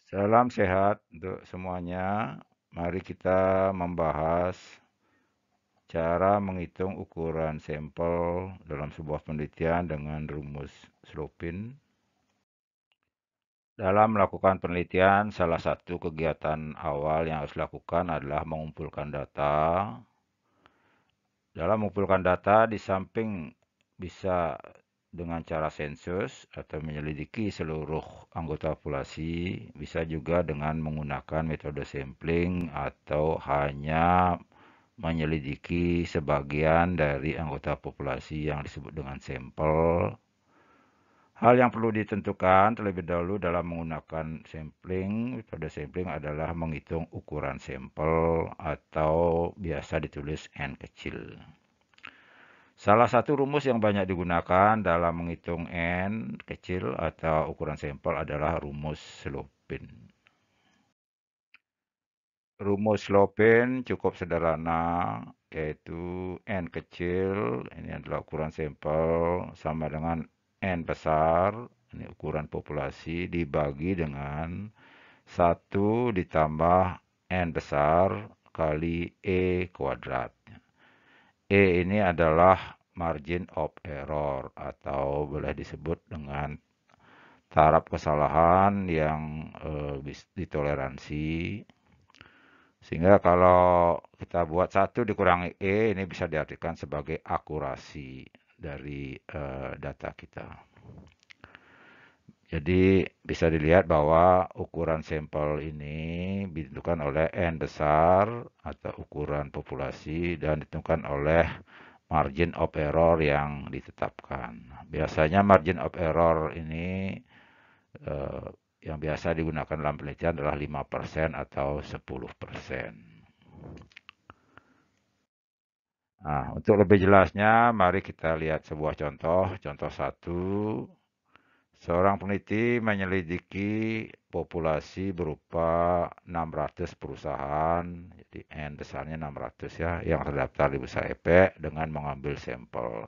Salam sehat untuk semuanya. Mari kita membahas cara menghitung ukuran sampel dalam sebuah penelitian dengan rumus Slopin. Dalam melakukan penelitian, salah satu kegiatan awal yang harus dilakukan adalah mengumpulkan data. Dalam mengumpulkan data, di samping bisa dengan cara sensus atau menyelidiki seluruh anggota populasi, bisa juga dengan menggunakan metode sampling atau hanya menyelidiki sebagian dari anggota populasi yang disebut dengan sampel. Hal yang perlu ditentukan terlebih dahulu dalam menggunakan sampling, metode sampling adalah menghitung ukuran sampel atau biasa ditulis N kecil. Salah satu rumus yang banyak digunakan dalam menghitung N kecil atau ukuran sampel adalah rumus Slopin. Rumus Slopin cukup sederhana, yaitu N kecil, ini adalah ukuran sampel, sama dengan N besar, ini ukuran populasi, dibagi dengan 1 ditambah N besar kali E kuadrat. E ini adalah margin of error atau boleh disebut dengan taraf kesalahan yang ditoleransi. Sehingga kalau kita buat 1 dikurangi E, ini bisa diartikan sebagai akurasi dari data kita. Jadi bisa dilihat bahwa ukuran sampel ini ditentukan oleh N besar atau ukuran populasi dan ditentukan oleh margin of error yang ditetapkan. Biasanya margin of error ini eh, yang biasa digunakan dalam penelitian adalah 5% atau 10%. Nah, untuk lebih jelasnya, mari kita lihat sebuah contoh. Contoh 1, seorang peneliti menyelidiki populasi berupa 600 perusahaan, jadi N besarnya 600 ya, yang terdaftar di Bursa Efek dengan mengambil sampel.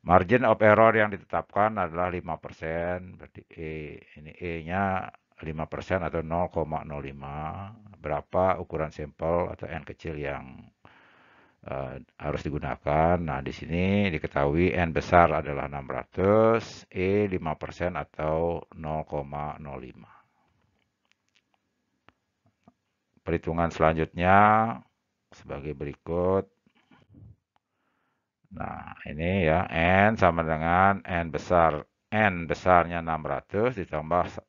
Margin of error yang ditetapkan adalah 5%, berarti ini E-nya 5% atau 0,05. Berapa ukuran sampel atau N kecil yang harus digunakan. Nah, di sini diketahui N besar adalah 600, E 5% atau 0,05. Perhitungan selanjutnya sebagai berikut. Nah, ini ya, N sama dengan N besar. N besarnya 600 ditambah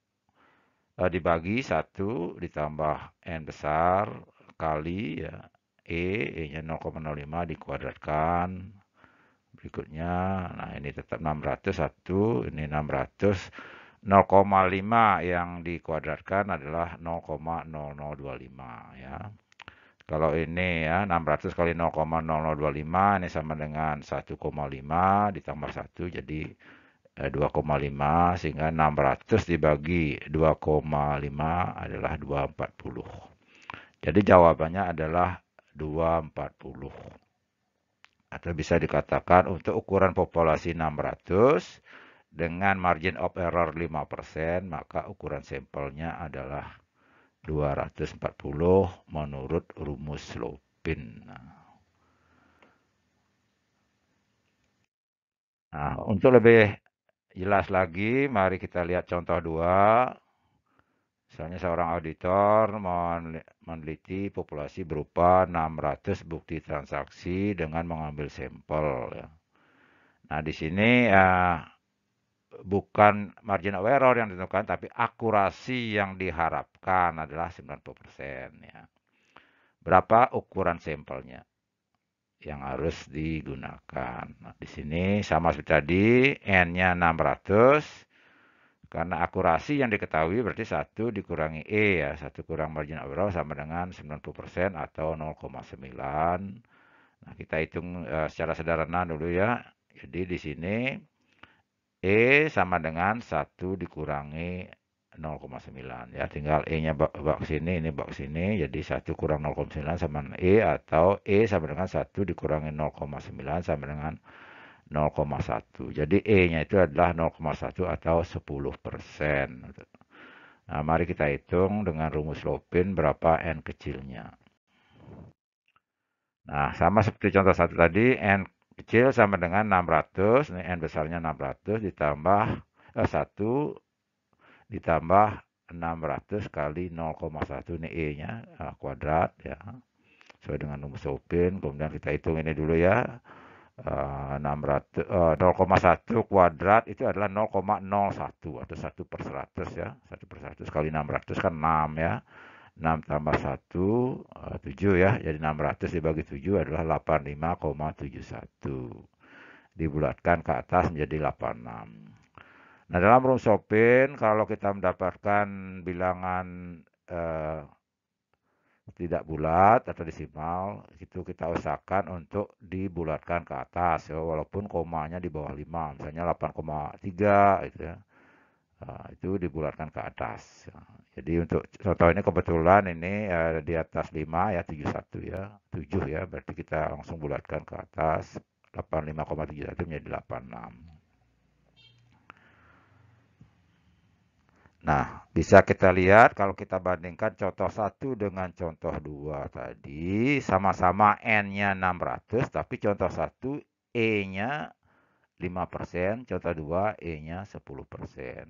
dibagi 1 ditambah N besar kali ya, E-nya 0,05 dikuadratkan. Berikutnya, nah ini tetap 601, ini 600, 0,5 yang dikuadratkan adalah 0,0025 ya. Kalau ini ya 600 kali 0,0025 ini sama dengan 1,5 ditambah 1 jadi 2,5 sehingga 600 dibagi 2,5 adalah 240. Jadi jawabannya adalah 240. Atau bisa dikatakan untuk ukuran populasi 600 dengan margin of error 5%, maka ukuran sampelnya adalah 240 menurut rumus Slopin. Nah, untuk lebih jelas lagi, mari kita lihat contoh 2. Misalnya seorang auditor meneliti populasi berupa 600 bukti transaksi dengan mengambil sampel. Ya. Nah, di sini bukan margin of error yang ditentukan, tapi akurasi yang diharapkan adalah 90%. Ya. Berapa ukuran sampelnya yang harus digunakan? Nah, di sini sama seperti tadi, N-nya 600. Karena akurasi yang diketahui berarti 1 dikurangi E ya. 1 kurang margin of error sama dengan 90% atau 0,9. Nah, kita hitung secara sederhana dulu ya. Jadi di sini E sama dengan 1 dikurangi 0,9 ya. Tinggal E-nya bawa ke sini, ini bawa ke sini. Jadi 1 kurang 0,9 sama dengan E atau E sama dengan 1 dikurangi 0,9 sama dengan 0,1. Jadi E-nya itu adalah 0,1 atau 10%. Nah, mari kita hitung dengan rumus Lopin berapa N kecilnya. Nah, sama seperti contoh satu tadi, N kecil sama dengan 600, ini N besarnya 600 ditambah 1 ditambah 600 kali 0,1, ini E-nya kuadrat ya. Sesuai dengan rumus Lopin, kemudian kita hitung ini dulu ya. 0,1 kuadrat itu adalah 0,01 atau 1 per 100 ya. 1 per 100 kali 600 kan 6 ya. 6 tambah 1, 7 ya. Jadi 600 dibagi 7 adalah 85,71. Dibulatkan ke atas menjadi 86. Nah, dalam rumus Lopin, kalau kita mendapatkan bilangan eh, tidak bulat atau desimal, itu kita usahakan untuk dibulatkan ke atas ya, walaupun komanya di bawah 5, misalnya 8,3 gitu ya. Nah, itu dibulatkan ke atas. Jadi untuk contoh ini kebetulan ini di atas 5 ya, 71 ya, 7 ya, berarti kita langsung bulatkan ke atas, 85,71 menjadi 86. Nah, bisa kita lihat kalau kita bandingkan contoh 1 dengan contoh 2 tadi, sama-sama N-nya 600, tapi contoh 1 E-nya 5%, contoh 2 E-nya 10%.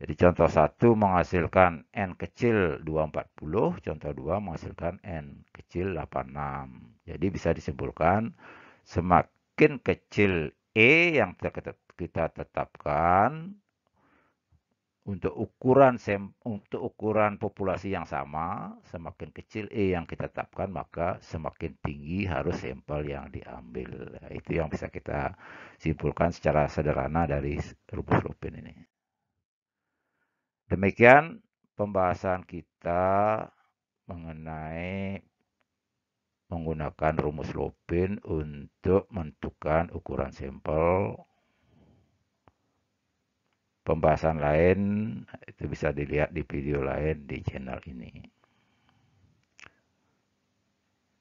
Jadi contoh 1 menghasilkan N kecil 240, contoh 2 menghasilkan N kecil 86. Jadi bisa disimpulkan semakin kecil E yang kita tetapkan, untuk ukuran populasi yang sama, semakin kecil E yang kita tetapkan, maka semakin tinggi harus sampel yang diambil. Nah, itu yang bisa kita simpulkan secara sederhana dari rumus Lopin ini. Demikian pembahasan kita mengenai menggunakan rumus Lopin untuk menentukan ukuran sampel. Pembahasan lain itu bisa dilihat di video lain di channel ini.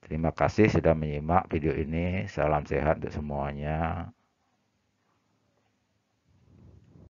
Terima kasih sudah menyimak video ini. Salam sehat untuk semuanya.